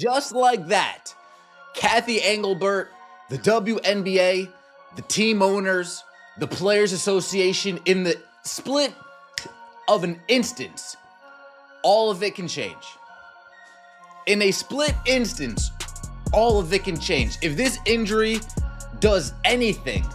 Just like that, Kathy Engelbert, the WNBA, the team owners, the Players Association, in the split of an instance, all of it can change. In a split instance, all of it can change. If this injury does anything,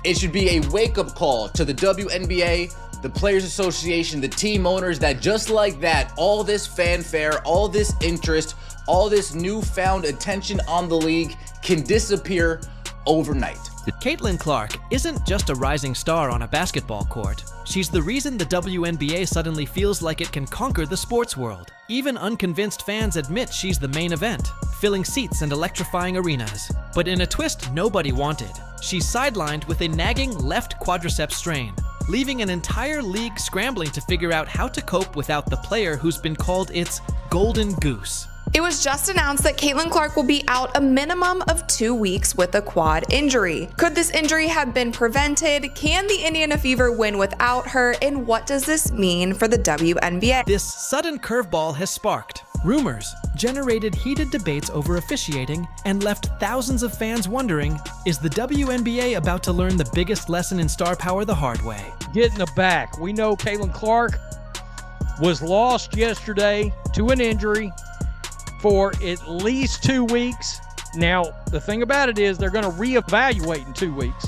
it should be a wake-up call to the WNBA, the Players Association, the team owners, that just like that, all this fanfare, all this interest, all this newfound attention on the league can disappear overnight. Caitlin Clark isn't just a rising star on a basketball court. She's the reason the WNBA suddenly feels like it can conquer the sports world. Even unconvinced fans admit she's the main event, filling seats and electrifying arenas. But in a twist nobody wanted, she's sidelined with a nagging left quadriceps strain, leaving an entire league scrambling to figure out how to cope without the player who's been called its golden goose. It was just announced that Caitlin Clark will be out a minimum of 2 weeks with a quad injury. Could this injury have been prevented? Can the Indiana Fever win without her? And what does this mean for the WNBA? This sudden curveball has sparked rumors, generated heated debates over officiating, and left thousands of fans wondering, is the WNBA about to learn the biggest lesson in star power the hard way? Getting it back. We know Caitlin Clark was lost yesterday to an injury for at least 2 weeks. Now, the thing about it is they're going to reevaluate in 2 weeks.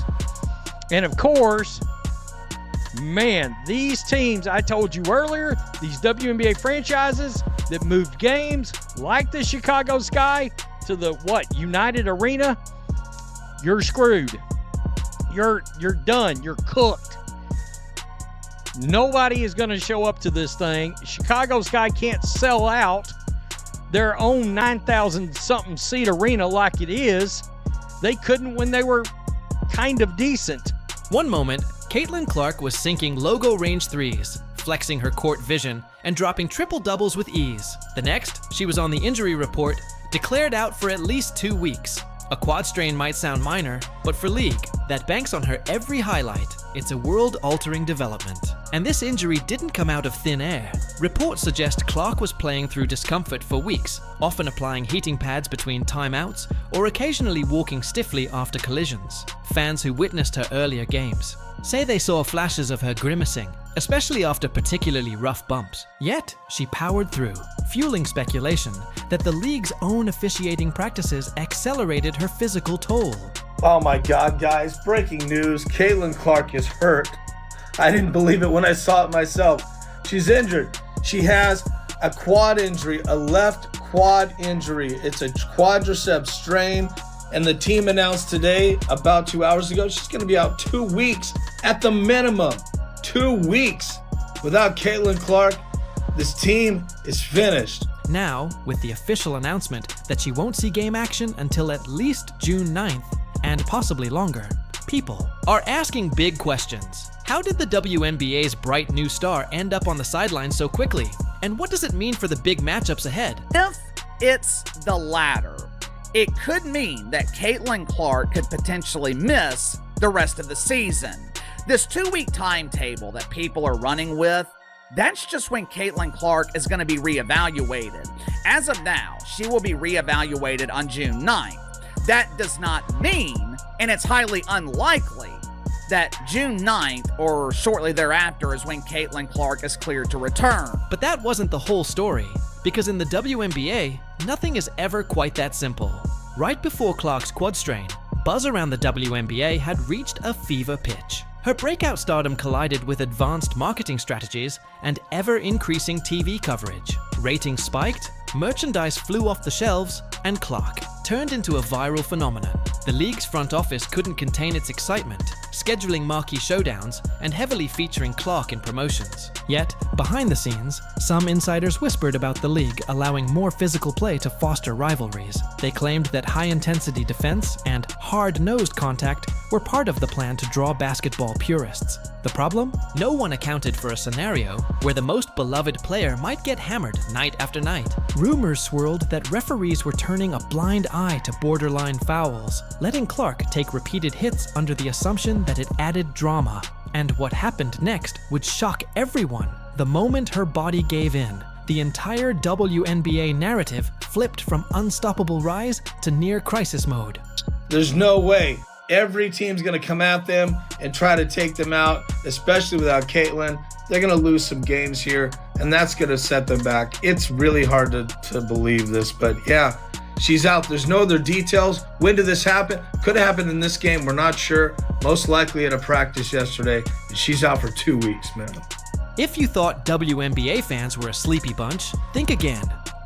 And of course, man, these teams, I told you earlier, these WNBA franchises that moved games like the Chicago Sky to the, United Arena, you're screwed. You're done. You're cooked. Nobody is going to show up to this thing. Chicago Sky can't sell out their own 9,000-something seat arena like it is. They couldn't when they were kind of decent. One moment, Caitlin Clark was sinking logo range threes, flexing her court vision, and dropping triple doubles with ease. The next, she was on the injury report, declared out for at least 2 weeks. A quad strain might sound minor, but for league that banks on her every highlight, it's a world-altering development. And this injury didn't come out of thin air. Reports suggest Clark was playing through discomfort for weeks, often applying heating pads between timeouts or occasionally walking stiffly after collisions. Fans who witnessed her earlier games say they saw flashes of her grimacing, especially after particularly rough bumps. Yet, she powered through, fueling speculation that the league's own officiating practices accelerated her physical toll. Oh my God, guys, breaking news. Caitlin Clark is hurt. I didn't believe it when I saw it myself. She's injured. She has a quad injury, a left quad injury. It's a quadriceps strain, and the team announced today, about 2 hours ago, she's going to be out 2 weeks at the minimum. 2 weeks. Without Caitlin Clark, this team is finished. Now, with the official announcement that she won't see game action until at least June 9th, and possibly longer, people are asking big questions. How did the WNBA's bright new star end up on the sidelines so quickly? And what does it mean for the big matchups ahead? If it's the latter, it could mean that Caitlin Clark could potentially miss the rest of the season. This 2-week timetable that people are running with, that's just when Caitlin Clark is going to be reevaluated. As of now, she will be reevaluated on June 9th. That does not mean, and it's highly unlikely, that June 9th or shortly thereafter is when Caitlin Clark is cleared to return. But that wasn't the whole story, because in the WNBA, nothing is ever quite that simple. Right before Clark's quad strain, buzz around the WNBA had reached a fever pitch. Her breakout stardom collided with advanced marketing strategies and ever-increasing TV coverage. Ratings spiked, merchandise flew off the shelves, and Clark turned into a viral phenomenon. The league's front office couldn't contain its excitement, scheduling marquee showdowns and heavily featuring Clark in promotions. Yet, behind the scenes, some insiders whispered about the league allowing more physical play to foster rivalries. They claimed that high-intensity defense and hard-nosed contact were part of the plan to draw basketball purists. The problem? No one accounted for a scenario where the most beloved player might get hammered night after night. Rumors swirled that referees were turning a blind eye to borderline fouls, letting Clark take repeated hits under the assumption that it added drama. And what happened next would shock everyone. The moment her body gave in, the entire WNBA narrative flipped from unstoppable rise to near crisis mode. There's no way every team's going to come at them and try to take them out, especially without Caitlin. They're going to lose some games here, and that's going to set them back. It's really hard to believe this, but yeah, she's out. There's no other details. When did this happen? Could have happened in this game. We're not sure. Most likely at a practice yesterday, and she's out for 2 weeks, man. If you thought WNBA fans were a sleepy bunch, think again.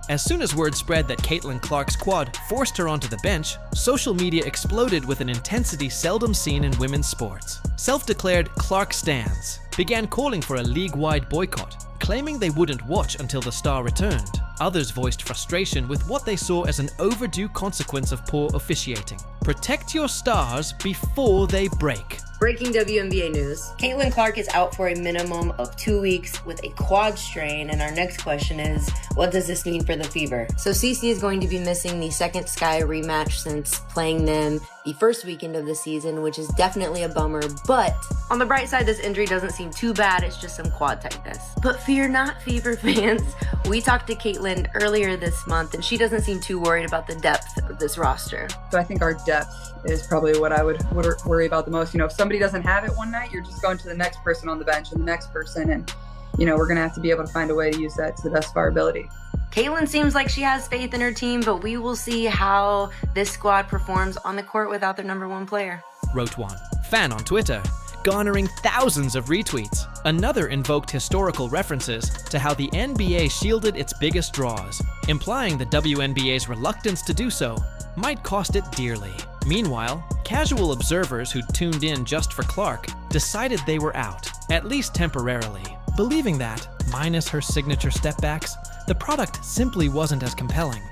As soon as word spread that Caitlin Clark's quad forced her onto the bench, social media exploded with an intensity seldom seen in women's sports. Self-declared Clark stans began calling for a league-wide boycott, claiming they wouldn't watch until the star returned. Others voiced frustration with what they saw as an overdue consequence of poor officiating. Protect your stars before they break. Breaking WNBA news. Caitlin Clark is out for a minimum of 2 weeks with a quad strain, and our next question is, what does this mean for the Fever? So Cece is going to be missing the second Sky rematch since playing them the first weekend of the season, which is definitely a bummer, but on the bright side, this injury doesn't seem too bad. It's just some quad tightness. But fear not, Fever fans. We talked to Caitlin earlier this month, and she doesn't seem too worried about the depth of this roster. So I think our depth is probably what I would worry about the most. You know, if somebody doesn't have it one night, you're just going to the next person on the bench and the next person, and we're going to have to be able to find a way to use that to the best of our ability. Caitlin seems like she has faith in her team, but we will see how this squad performs on the court without their number one player. Wrote one fan on Twitter, garnering thousands of retweets. Another invoked historical references to how the NBA shielded its biggest draws, implying the WNBA's reluctance to do so might cost it dearly. Meanwhile, casual observers who tuned in just for Clark decided they were out, at least temporarily, believing that, minus her signature stepbacks, the product simply wasn't as compelling.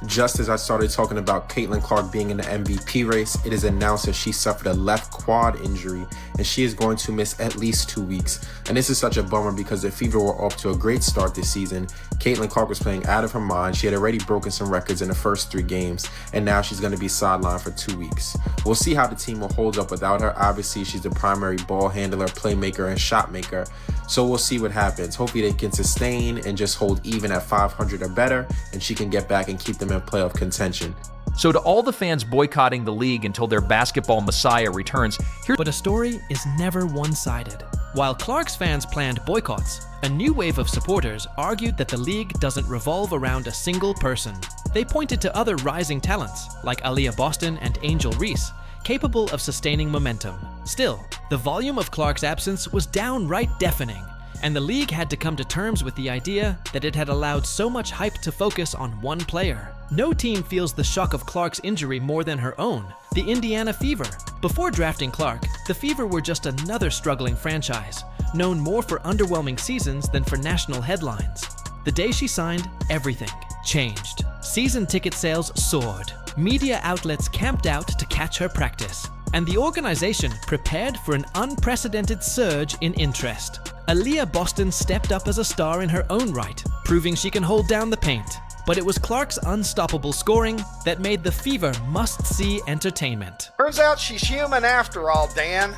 Just as I started talking about Caitlin Clark being in the MVP race, it is announced that she suffered a left quad injury and she is going to miss at least 2 weeks. And this is such a bummer because the Fever were off to a great start this season. Caitlin Clark was playing out of her mind. She had already broken some records in the first 3 games, and now she's going to be sidelined for 2 weeks. We'll see how the team will hold up without her. Obviously, she's the primary ball handler, playmaker, and shot maker. So we'll see what happens. Hopefully they can sustain and just hold even at 500 or better, and she can get back and keep them in playoff contention. So to all the fans boycotting the league until their basketball messiah returns, But a story is never one-sided. While Clark's fans planned boycotts, a new wave of supporters argued that the league doesn't revolve around a single person. They pointed to other rising talents, like Aaliyah Boston and Angel Reese, capable of sustaining momentum. Still, the volume of Clark's absence was downright deafening, and the league had to come to terms with the idea that it had allowed so much hype to focus on one player. No team feels the shock of Clark's injury more than her own, the Indiana Fever. Before drafting Clark, the Fever were just another struggling franchise, known more for underwhelming seasons than for national headlines. The day she signed, everything changed. Season ticket sales soared. Media outlets camped out to catch her practice, and the organization prepared for an unprecedented surge in interest. Aaliyah Boston stepped up as a star in her own right, proving she can hold down the paint. But it was Clark's unstoppable scoring that made the Fever must-see entertainment. Turns out she's human after all, Dan.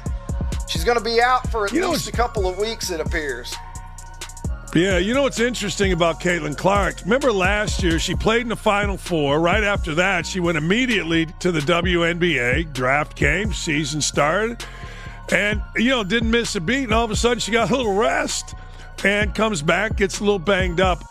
She's going to be out for at least a couple of weeks, it appears. Yeah, you know what's interesting about Caitlin Clark? Remember last year, she played in the Final Four. Right after that, she went immediately to the WNBA. Draft came, season started, and, didn't miss a beat. And all of a sudden, she got a little rest and comes back, gets a little banged up.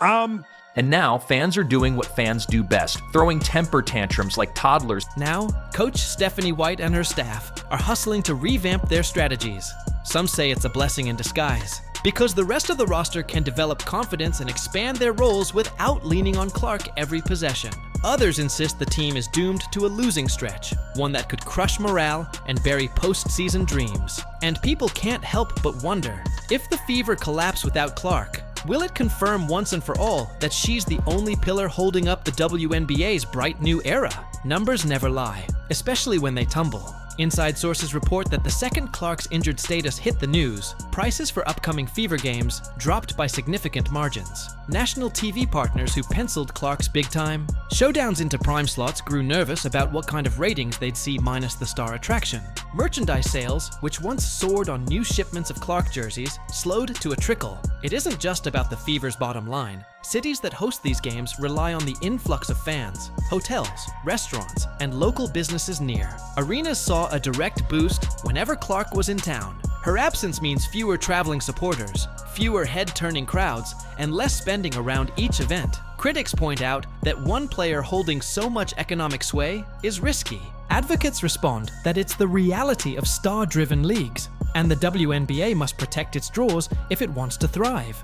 and now fans are doing what fans do best, throwing temper tantrums like toddlers. Now, Coach Stephanie White and her staff are hustling to revamp their strategies. Some say it's a blessing in disguise, because the rest of the roster can develop confidence and expand their roles without leaning on Clark every possession. Others insist the team is doomed to a losing stretch, one that could crush morale and bury postseason dreams. And people can't help but wonder, if the Fever collapse without Clark, will it confirm once and for all that she's the only pillar holding up the WNBA's bright new era? Numbers never lie, especially when they tumble. Inside sources report that the second Clark's injured status hit the news, prices for upcoming Fever games dropped by significant margins. National TV partners who penciled Clark's big time, showdowns into prime slots grew nervous about what kind of ratings they'd see minus the star attraction. Merchandise sales, which once soared on new shipments of Clark jerseys, slowed to a trickle. It isn't just about the Fever's bottom line. Cities that host these games rely on the influx of fans, hotels, restaurants, and local businesses near. Arenas saw a direct boost whenever Clark was in town. Her absence means fewer traveling supporters, fewer head-turning crowds, and less spending around each event. Critics point out that one player holding so much economic sway is risky. Advocates respond that it's the reality of star-driven leagues, and the WNBA must protect its draws if it wants to thrive.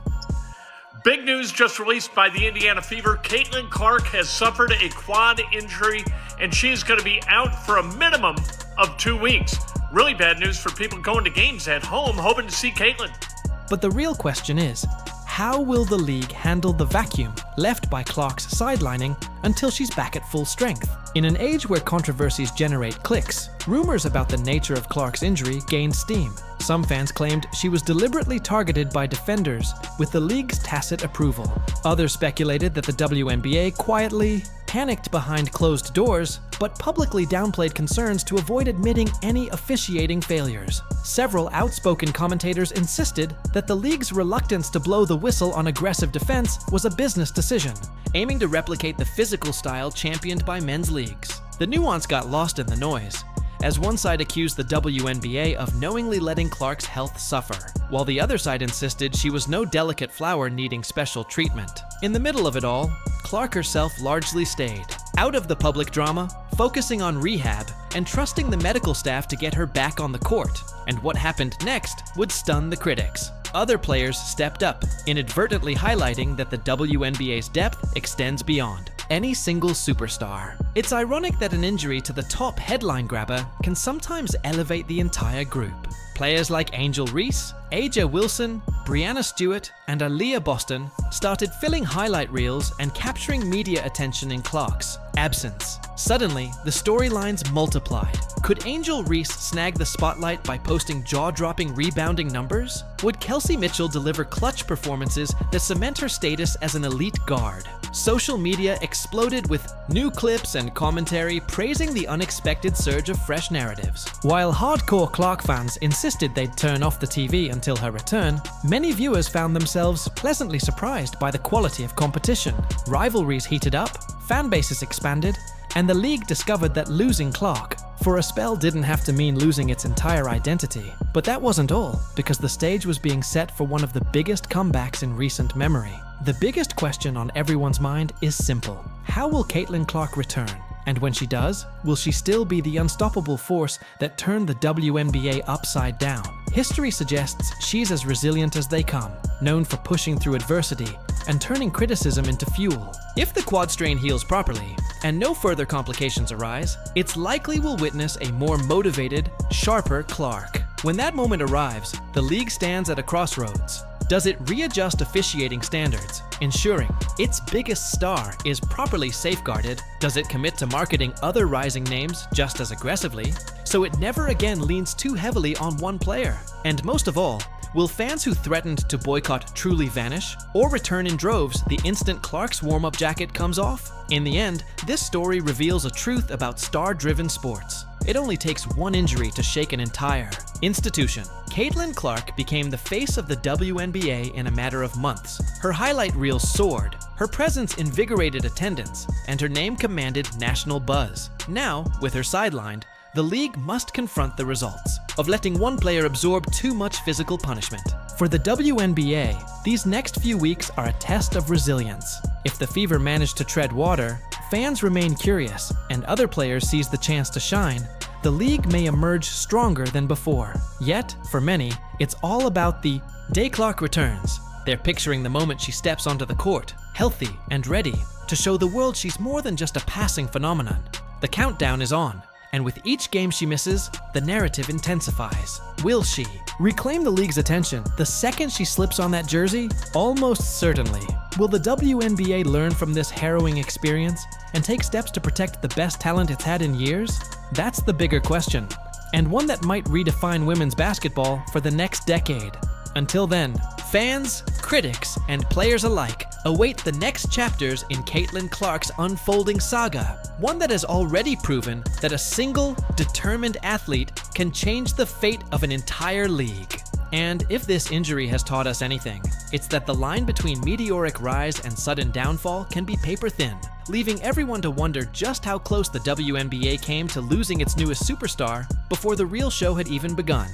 Big news just released by the Indiana Fever. Caitlin Clark has suffered a quad injury, and she's going to be out for a minimum of 2 weeks. Really bad news for people going to games at home hoping to see Caitlin. But the real question is, how will the league handle the vacuum left by Clark's sidelining until she's back at full strength? In an age where controversies generate clicks, rumors about the nature of Clark's injury gained steam. Some fans claimed she was deliberately targeted by defenders with the league's tacit approval. Others speculated that the WNBA quietly panicked behind closed doors, but publicly downplayed concerns to avoid admitting any officiating failures. Several outspoken commentators insisted that the league's reluctance to blow the whistle on aggressive defense was a business decision, aiming to replicate the physical style championed by men's leagues. The nuance got lost in the noise, as one side accused the WNBA of knowingly letting Clark's health suffer, while the other side insisted she was no delicate flower needing special treatment. In the middle of it all, Clark herself largely stayed out of the public drama, focusing on rehab and trusting the medical staff to get her back on the court. And what happened next would stun the critics. Other players stepped up, inadvertently highlighting that the WNBA's depth extends beyond any single superstar. It's ironic that an injury to the top headline grabber can sometimes elevate the entire group. Players like Angel Reese, Aja Wilson, Brianna Stewart, and Aaliyah Boston started filling highlight reels and capturing media attention in Clark's absence. Suddenly, the storylines multiplied. Could Angel Reese snag the spotlight by posting jaw-dropping rebounding numbers? Would Kelsey Mitchell deliver clutch performances that cement her status as an elite guard? Social media exploded with new clips and commentary praising the unexpected surge of fresh narratives. While hardcore Clark fans insisted they'd turn off the TV until her return, many viewers found themselves pleasantly surprised by the quality of competition. Rivalries heated up, fan bases expanded, and the league discovered that losing Clark for a spell didn't have to mean losing its entire identity. But that wasn't all, because the stage was being set for one of the biggest comebacks in recent memory. The biggest question on everyone's mind is simple. How will Caitlin Clark return? And when she does, will she still be the unstoppable force that turned the WNBA upside down? History suggests she's as resilient as they come, known for pushing through adversity and turning criticism into fuel. If the quad strain heals properly, and no further complications arise, it's likely we'll witness a more motivated, sharper Clark. When that moment arrives, the league stands at a crossroads. Does it readjust officiating standards, ensuring its biggest star is properly safeguarded? Does it commit to marketing other rising names just as aggressively, so it never again leans too heavily on one player? And most of all, will fans who threatened to boycott truly vanish, or return in droves the instant Clark's warm-up jacket comes off? In the end, this story reveals a truth about star-driven sports. It only takes one injury to shake an entire institution. Caitlin Clark became the face of the WNBA in a matter of months. Her highlight reel soared, her presence invigorated attendance, and her name commanded national buzz. Now, with her sidelined, the league must confront the results of letting one player absorb too much physical punishment. For the WNBA, these next few weeks are a test of resilience. If the Fever manage to tread water, fans remain curious, and other players seize the chance to shine, the league may emerge stronger than before. Yet, for many, it's all about the day Clark returns. They're picturing the moment she steps onto the court, healthy and ready, to show the world she's more than just a passing phenomenon. The countdown is on, and with each game she misses, the narrative intensifies. Will she reclaim the league's attention the second she slips on that jersey? Almost certainly. Will the WNBA learn from this harrowing experience and take steps to protect the best talent it's had in years? That's the bigger question, and one that might redefine women's basketball for the next decade. Until then, Fans, critics, and players alike await the next chapters in Caitlin Clark's unfolding saga, one that has already proven that a single, determined athlete can change the fate of an entire league. And if this injury has taught us anything, it's that the line between meteoric rise and sudden downfall can be paper thin, leaving everyone to wonder just how close the WNBA came to losing its newest superstar before the real show had even begun.